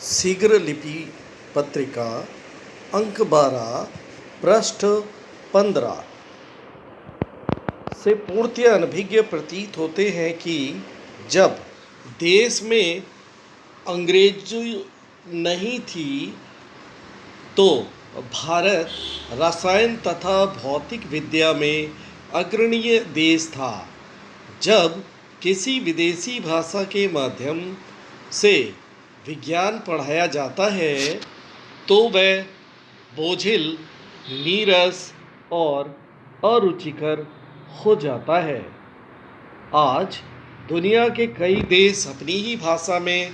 शीघ्र लिपि पत्रिका अंक 12 पृष्ठ 15 से पूर्णतः अनभिज्ञ प्रतीत होते हैं कि जब देश में अंग्रेजी नहीं थी तो भारत रसायन तथा भौतिक विद्या में अग्रणीय देश था। जब किसी विदेशी भाषा के माध्यम से विज्ञान पढ़ाया जाता है तो वह बोझिल, नीरस और अरुचिकर हो जाता है। आज दुनिया के कई देश अपनी ही भाषा में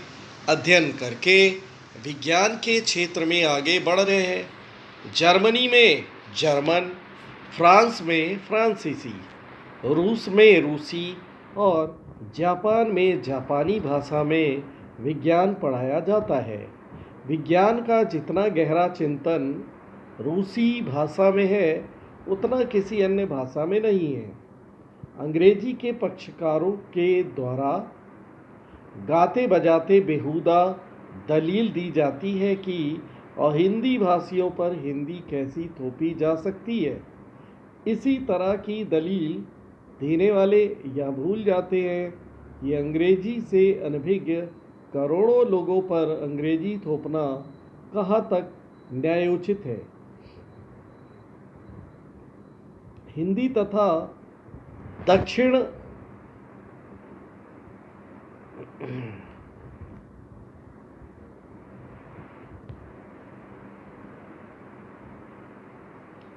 अध्ययन करके विज्ञान के क्षेत्र में आगे बढ़ रहे हैं। जर्मनी में जर्मन, फ्रांस में फ्रांसीसी, रूस में रूसी और जापान में जापानी भाषा में विज्ञान पढ़ाया जाता है। विज्ञान का जितना गहरा चिंतन रूसी भाषा में है उतना किसी अन्य भाषा में नहीं है। अंग्रेजी के पक्षकारों के द्वारा गाते बजाते बेहुदा दलील दी जाती है कि और हिंदी भाषियों पर हिंदी कैसी थोपी जा सकती है। इसी तरह की दलील देने वाले यह भूल जाते हैं कि अंग्रेजी से अनभिज्ञ करोड़ों लोगों पर अंग्रेजी थोपना कहाँ तक न्यायोचित है। हिंदी तथा दक्षिण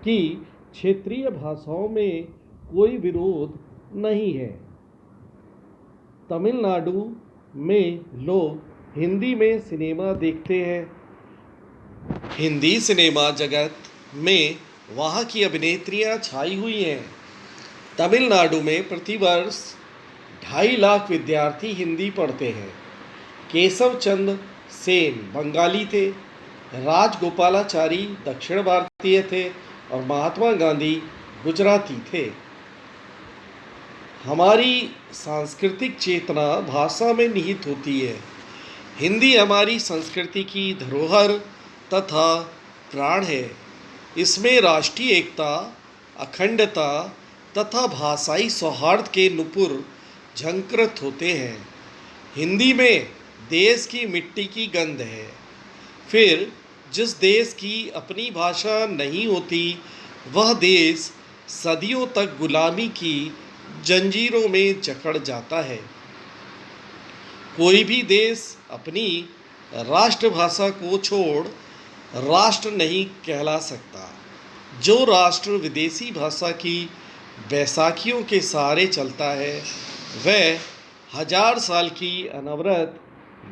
की क्षेत्रीय भाषाओं में कोई विरोध नहीं है। तमिलनाडु में लोग हिंदी में सिनेमा देखते हैं। हिंदी सिनेमा जगत में वहाँ की अभिनेत्रियाँ छाई हुई हैं। तमिलनाडु में प्रतिवर्ष 2.5 लाख विद्यार्थी हिंदी पढ़ते हैं। केशव चंद्र सेन बंगाली थे, राजगोपालाचारी दक्षिण भारतीय थे और महात्मा गांधी गुजराती थे। हमारी सांस्कृतिक चेतना भाषा में निहित होती है। हिंदी हमारी संस्कृति की धरोहर तथा प्राण है। इसमें राष्ट्रीय एकता, अखंडता तथा भाषाई सौहार्द के नुपुर झंकृत होते हैं। हिंदी में देश की मिट्टी की गंध है। फिर जिस देश की अपनी भाषा नहीं होती वह देश सदियों तक गुलामी की जंजीरों में जकड़ जाता है। कोई भी देश अपनी राष्ट्रभाषा को छोड़ राष्ट्र नहीं कहला सकता। जो राष्ट्र विदेशी भाषा की बैसाखियों के सहारे चलता है वह 1000 साल की अनवरत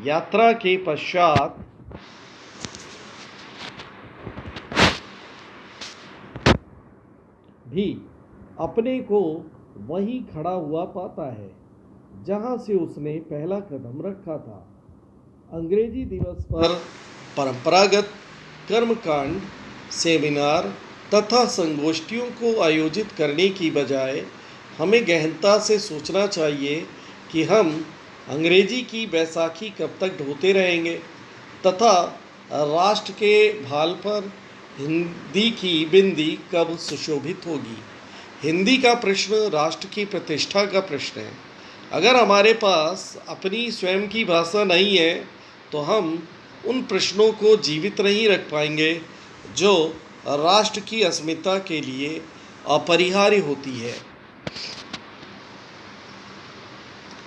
यात्रा के पश्चात भी अपने को वहीं खड़ा हुआ पाता है जहां से उसने पहला कदम रखा था। अंग्रेजी दिवस पर परंपरागत कर्मकांड, सेमिनार तथा संगोष्ठियों को आयोजित करने की बजाय हमें गहनता से सोचना चाहिए कि हम अंग्रेजी की बैसाखी कब तक ढोते रहेंगे तथा राष्ट्र के भाल पर हिंदी की बिंदी कब सुशोभित होगी। हिंदी का प्रश्न राष्ट्र की प्रतिष्ठा का प्रश्न है। अगर हमारे पास अपनी स्वयं की भाषा नहीं है तो हम उन प्रश्नों को जीवित नहीं रख पाएंगे जो राष्ट्र की अस्मिता के लिए अपरिहार्य होती है।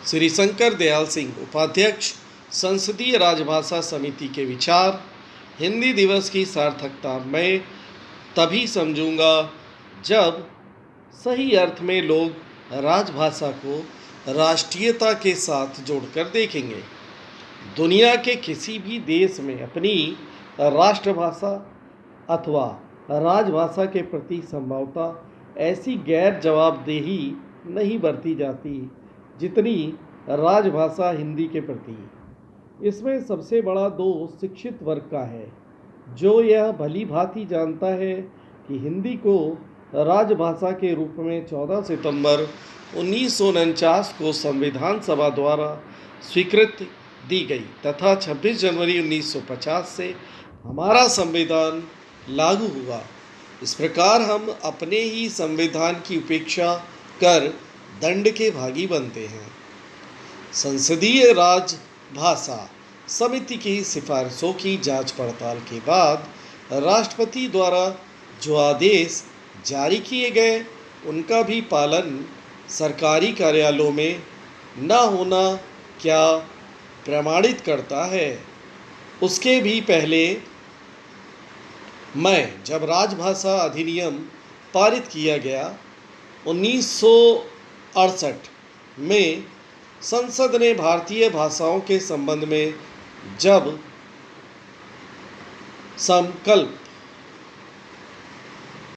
श्री शंकर दयाल सिंह, उपाध्यक्ष, संसदीय राजभाषा समिति के विचार। हिंदी दिवस की सार्थकता मैं तभी समझूंगा जब सही अर्थ में लोग राजभाषा को राष्ट्रीयता के साथ जोड़कर देखेंगे। दुनिया के किसी भी देश में अपनी राष्ट्रभाषा अथवा राजभाषा के प्रति संभवतः ऐसी गैर जवाबदेही नहीं बरती जाती जितनी राजभाषा हिंदी के प्रति। इसमें सबसे बड़ा दोष शिक्षित वर्ग का है जो यह भली भांति जानता है कि हिंदी को राजभाषा के रूप में 14 सितंबर 1949 को संविधान सभा द्वारा स्वीकृत दी गई तथा 26 जनवरी 1950 से हमारा संविधान लागू हुआ। इस प्रकार हम अपने ही संविधान की उपेक्षा कर दंड के भागी बनते हैं। संसदीय राजभाषा समिति की सिफारिशों की जांच पड़ताल के बाद राष्ट्रपति द्वारा जो आदेश जारी किए गए उनका भी पालन सरकारी कार्यालयों में न होना क्या प्रमाणित करता है। उसके भी पहले जब राजभाषा अधिनियम पारित किया गया 1968 में संसद ने भारतीय भाषाओं के संबंध में जब संकल्प